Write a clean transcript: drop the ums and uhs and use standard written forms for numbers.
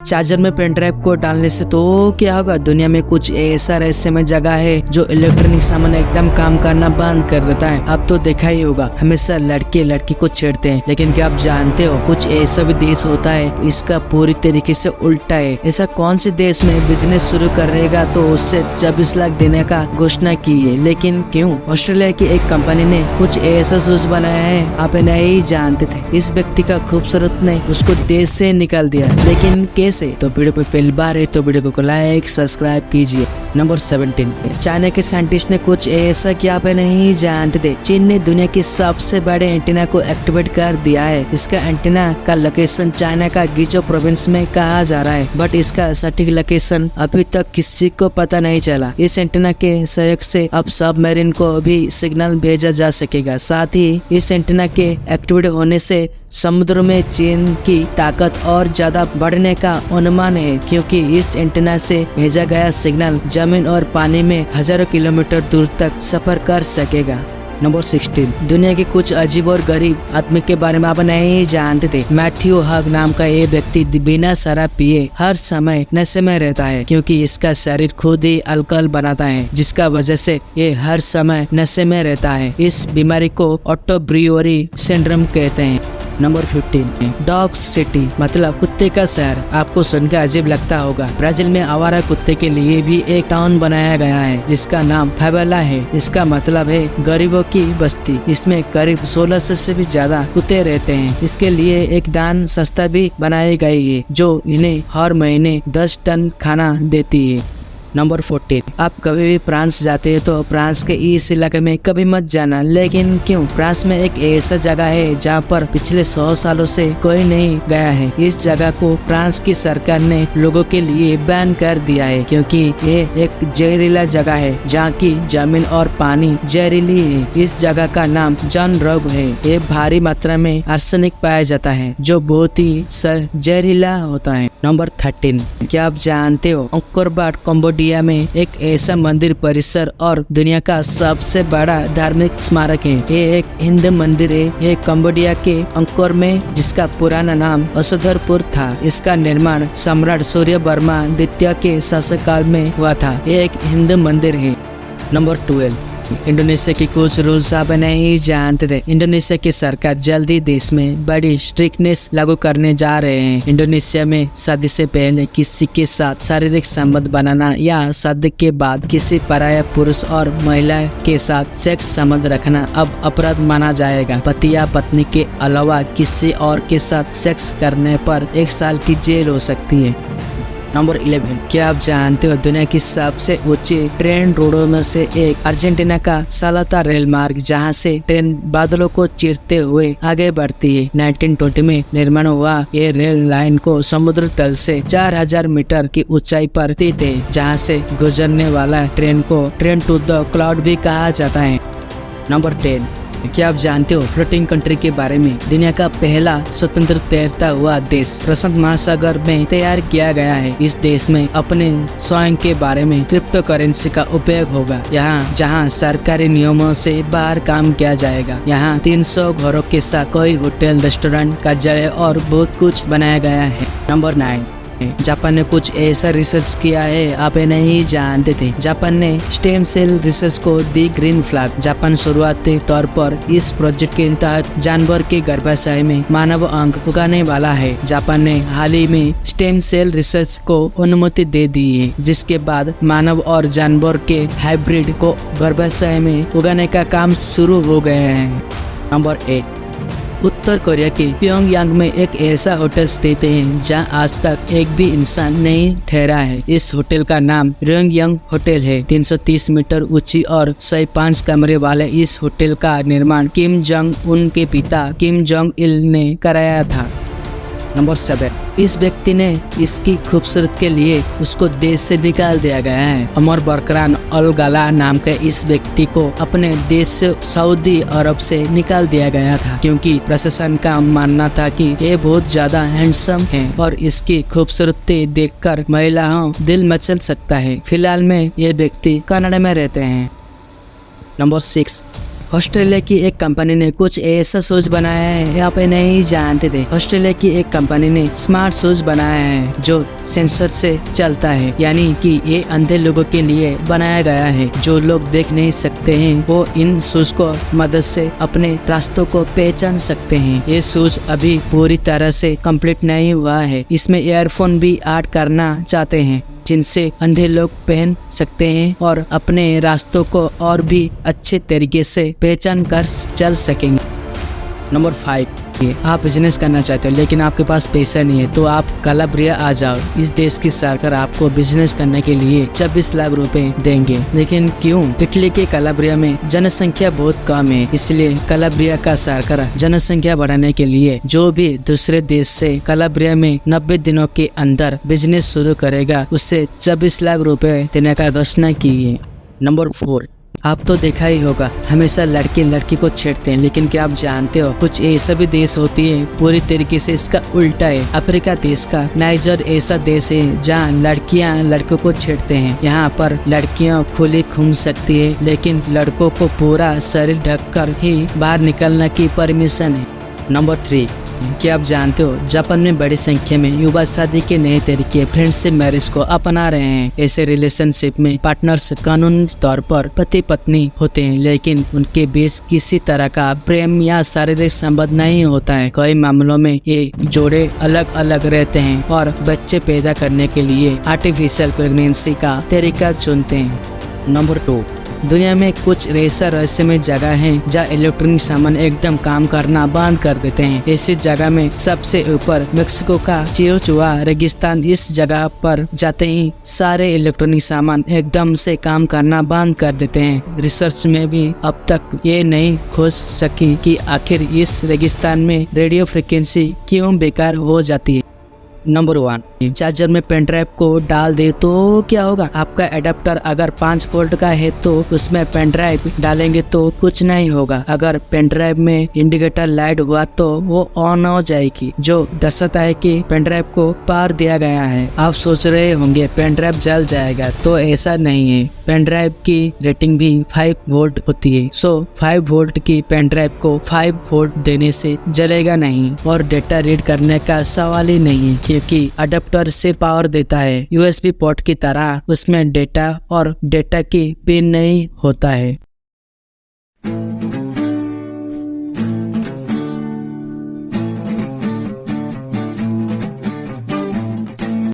Charger में pen drive को डालने से तो क्या होगा, दुनिया में कुछ ऐसा रहस्यमय जगह है जो इलेक्ट्रॉनिक सामान एकदम काम करना बंद कर देता है। अब तो देखा ही होगा, हमेशा लड़के लड़की को छेड़ते हैं, लेकिन क्या आप जानते हो कुछ ऐसा भी देश होता है इसका पूरी तरीके से उल्टा है। ऐसा कौन से देश में बिजनेस शुरू करेगा तो उससे 24 लाख देने का घोषणा की है, लेकिन क्यों? ऑस्ट्रेलिया की एक कंपनी ने कुछ ऐसा शूज बनाया है आप नहीं जानते थे। इस व्यक्ति का खूबसूरत ने उसको देश से निकाल दिया, लेकिन कैसे? तो वीडियो पे पहली बार है तो वीडियो को लाइक सब्सक्राइब कीजिए। नंबर 17, चाइना के साइंटिस्ट ने कुछ ऐसा किया आप नहीं जानते थे। चीन ने दुनिया की सबसे बड़े एंटीना को एक्टिवेट कर दिया है। इसका एंटीना का लोकेशन चाइना का गिजो प्रोविंस में कहा जा रहा है, बट इसका सटीक लोकेशन अभी तक किसी को पता नहीं चला। इस एंटीना के सहयोग से अब सबमरीन को भी सिग्नल भेजा जा सकेगा। साथ ही इस एंटीना के एक्टिवेट होने से समुद्र में चीन की ताकत और ज्यादा बढ़ने का अनुमान है, क्योंकि इस एंटीना से भेजा गया सिग्नल जमीन और पानी में हजारों किलोमीटर दूर तक सफर कर सकेगा। नंबर 16, दुनिया के कुछ अजीब और गरीब आदमी के बारे में आप नहीं जानते थे। मैथ्यू हग नाम का ये व्यक्ति बिना शराब पिए हर समय नशे में रहता है, क्योंकि इसका शरीर खुद ही अल्कोहल बनाता है, जिसका वजह से ये हर समय नशे में रहता है। इस बीमारी को ऑटोब्रियोरी सिंड्रोम कहते हैं। नंबर 15, डॉग सिटी मतलब कुत्ते का शहर। आपको सुनकर अजीब लगता होगा, ब्राजील में आवारा कुत्ते के लिए भी एक टाउन बनाया गया है जिसका नाम फेवेला है। इसका मतलब है गरीबों की बस्ती। इसमें करीब 1600 से भी ज्यादा कुत्ते रहते हैं। इसके लिए एक दान संस्था भी बनाई गई है जो इन्हें हर महीने 10 टन खाना देती है। नंबर 14, आप कभी भी फ्रांस जाते हैं तो फ्रांस के इस इलाके में कभी मत जाना, लेकिन क्यों? फ्रांस में एक ऐसा जगह है जहाँ पर पिछले 100 सालों से कोई नहीं गया है। इस जगह को फ्रांस की सरकार ने लोगों के लिए बैन कर दिया है, क्योंकि ये एक जहरीला जगह है जहाँ की जमीन और पानी जहरीली है। इस जगह का नाम जॉन रॉग है। ये भारी मात्रा में आर्सेनिक पाया जाता है जो बहुत ही जहरीला होता है। नंबर 13, क्या आप जानते हो अंकोर वाट कंबोडिया में एक ऐसा मंदिर परिसर और दुनिया का सबसे बड़ा धार्मिक स्मारक है। ये एक हिंदू मंदिर है। ये कंबोडिया के अंकोर में, जिसका पुराना नाम असोधरपुर था। इसका निर्माण सम्राट सूर्यवर्मा द्वितीय के शासनकाल में हुआ था। ये एक हिंदू मंदिर है। नंबर 12, इंडोनेशिया की कुछ रूल्स आप नहीं जानते थे। इंडोनेशिया की सरकार जल्दी देश में बड़ी स्ट्रिक्टनेस लागू करने जा रहे हैं। इंडोनेशिया में शादी से पहले किसी के साथ शारीरिक संबंध बनाना या शादी के बाद किसी पराया पुरुष और महिला के साथ सेक्स संबंध रखना अब अपराध माना जाएगा। पति या पत्नी के अलावा किसी और के साथ सेक्स करने पर 1 साल की जेल हो सकती है। नंबर 11, क्या आप जानते हो दुनिया की सबसे ऊंची ट्रेन रोडों में से एक अर्जेंटीना का सालाता रेल मार्ग, जहां से ट्रेन बादलों को चीरते हुए आगे बढ़ती है। 1920 में निर्माण हुआ ये रेल लाइन को समुद्र तल से 4000 मीटर की ऊंचाई पर स्थित है, जहां से गुजरने वाला ट्रेन को ट्रेन टू द क्लाउड भी कहा जाता है। नंबर 10, क्या आप जानते हो फ्लोटिंग कंट्री के बारे में? दुनिया का पहला स्वतंत्र तैरता हुआ देश प्रशांत महासागर में तैयार किया गया है। इस देश में अपने स्वयं के बारे में क्रिप्टो करेंसी का उपयोग होगा। यहाँ जहाँ सरकारी नियमों से बाहर काम किया जाएगा। यहाँ 300 घरों के साथ कई होटल, रेस्टोरेंट, कार्यालय और बहुत कुछ बनाया गया है। नंबर 9, जापान ने कुछ ऐसा रिसर्च किया है आप नहीं जानते थे। जापान ने स्टेम सेल रिसर्च को दी ग्रीन फ्लैग। जापान शुरुआती तौर पर इस प्रोजेक्ट के तहत जानवर के गर्भाशय में मानव अंग उगाने वाला है। जापान ने हाल ही में स्टेम सेल रिसर्च को अनुमति दे दी है, जिसके बाद मानव और जानवर के हाइब्रिड को गर्भाशय में उगाने का काम शुरू हो गया है। नंबर 8, उत्तर कोरिया के प्योंगयांग में एक ऐसा होटल स्थित है जहां आज तक एक भी इंसान नहीं ठहरा है। इस होटल का नाम रयोंगयांग होटल है। 330 मीटर ऊंची और 105 कमरे वाले इस होटल का निर्माण किम जोंग उन के पिता किम जोंग इल ने कराया था। नंबर 7, इस व्यक्ति ने इसकी खूबसूरत के लिए उसको देश से निकाल दिया गया है। अमर बरकरान अल गला नाम के इस व्यक्ति को अपने देश से सऊदी अरब से निकाल दिया गया था, क्योंकि प्रशासन का मानना था कि ये बहुत ज्यादा हैंडसम है और इसकी खूबसूरती देखकर महिलाओं दिल मचल सकता है। फिलहाल में ये व्यक्ति कनाडा में रहते हैं। नंबर 6, ऑस्ट्रेलिया की एक कंपनी ने कुछ ऐसा शूज बनाया है आप नहीं जानते थे। ऑस्ट्रेलिया की एक कंपनी ने स्मार्ट शूज बनाया है जो सेंसर से चलता है, यानी कि ये अंधे लोगों के लिए बनाया गया है। जो लोग देख नहीं सकते हैं वो इन शूज को मदद से अपने रास्तों को पहचान सकते हैं। ये शूज अभी पूरी तरह से कंप्लीट नहीं हुआ है। इसमें ईयरफोन भी ऐड करना चाहते हैं जिनसे अंधे लोग पहन सकते हैं और अपने रास्तों को और भी अच्छे तरीके से पहचान कर चल सकेंगे। नंबर 5, आप बिजनेस करना चाहते हो लेकिन आपके पास पैसा नहीं है तो आप कलाब्रिया आ जाओ। इस देश की सरकार आपको बिजनेस करने के लिए 26 लाख रुपए देंगे। लेकिन क्यों? इटली के कलाब्रिया में जनसंख्या बहुत कम है, इसलिए कलाब्रिया का सरकार जनसंख्या बढ़ाने के लिए जो भी दूसरे देश से कलाब्रिया में 90 दिनों के अंदर बिजनेस शुरू करेगा उससे 26 लाख रुपए देने का घोषणा की है। नंबर 4, आप तो देखा ही होगा हमेशा लड़के लड़की को छेड़ते हैं, लेकिन क्या आप जानते हो कुछ ऐसा भी देश होती है पूरी तरीके से इसका उल्टा है। अफ्रीका देश का नाइजर ऐसा देश है जहाँ लड़कियाँ लड़कों को छेड़ते हैं। यहाँ पर लड़कियाँ खुली घूम सकती है लेकिन लड़कों को पूरा शरीर ढककर ही बाहर निकलने की परमिशन है। नंबर 3, क्या आप जानते हो जापान में बड़ी संख्या में युवा शादी के नए तरीके फ्रेंडशिप मैरिज को अपना रहे हैं। ऐसे रिलेशनशिप में पार्टनर्स कानूनी तौर पर पति पत्नी होते हैं लेकिन उनके बीच किसी तरह का प्रेम या शारीरिक संबंध नहीं होता है। कई मामलों में ये जोड़े अलग अलग रहते हैं और बच्चे पैदा करने के लिए आर्टिफिशियल प्रेगनेंसी का तरीका चुनते हैं। नंबर 2, दुनिया में कुछ ऐसा रहस्यमय जगह है जहाँ इलेक्ट्रॉनिक सामान एकदम काम करना बंद कर देते हैं। ऐसी जगह में सबसे ऊपर मेक्सिको का चिहुआहुआ रेगिस्तान। इस जगह पर जाते ही सारे इलेक्ट्रॉनिक सामान एकदम से काम करना बंद कर देते हैं। रिसर्च में भी अब तक ये नहीं खोज सकी कि आखिर इस रेगिस्तान में रेडियो फ्रिक्वेंसी क्यों बेकार हो जाती है। नंबर 1, चार्जर में पेन ड्राइव को डाल दे तो क्या होगा? आपका एडाप्टर अगर 5 वोल्ट का है तो उसमें पेन ड्राइव डालेंगे तो कुछ नहीं होगा। अगर पेन ड्राइव में इंडिकेटर लाइट हुआ तो वो ऑन हो जाएगी जो दर्शाता है कि पेन ड्राइव को पावर दिया गया है। आप सोच रहे होंगे पेन ड्राइव जल जाएगा, तो ऐसा नहीं है। पेन ड्राइव की रेटिंग भी 5 वोल्ट होती है। सो 5 वोल्ट की पेन ड्राइव को 5 वोल्ट देने से जलेगा नहीं और डेटा रीड करने का सवाल ही नहीं है क्योंकि अडेप्टर से पावर देता है। USB पोर्ट की तरह उसमें डेटा और डेटा की पिन नहीं होता है।